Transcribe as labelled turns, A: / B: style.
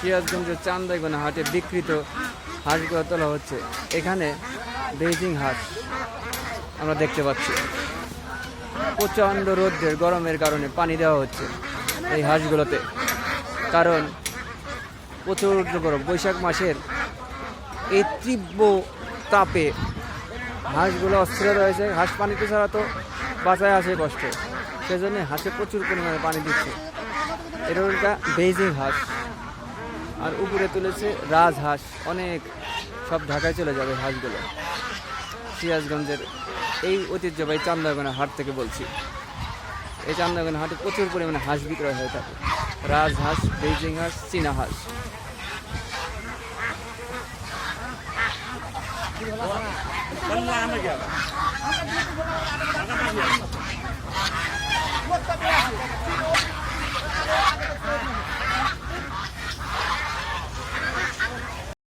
A: সিরাজগঞ্জের চান্দাইগোনা হাটে বিক্রিত হাঁসগুলো তোলা হচ্ছে। এখানে বেজিং হাঁস আমরা দেখতে পাচ্ছি। প্রচণ্ড রোদ্রের গরমের কারণে পানি দেওয়া হচ্ছে এই হাঁসগুলোতে, কারণ প্রচুর গরম। বৈশাখ মাসের এই তীব্র তাপে হাঁসগুলো অস্থিরতা রয়েছে। হাঁস পানিতে ছাড়া তো বাঁচায় আসে কষ্ট, সেজন্য হাঁসে প্রচুর পরিমাণে পানি দিচ্ছে। এটা ওটা বেজিং হাঁস, আর উপরে তুলেছে রাজহাঁস। অনেক সব ঢাকায় চলে যাবে হাঁসগুলো। সিরাজগঞ্জের এই ঐতিহ্যবাহী চান্দাইগোনা হাট থেকে বলছি। এই চান্দাইগোনা হাটে প্রচুর পরিমাণে হাঁস বিক্রয় হয়ে থাকে। রাজহাঁস, বেজিং হাঁস, চীনা হাঁস।
B: বললাম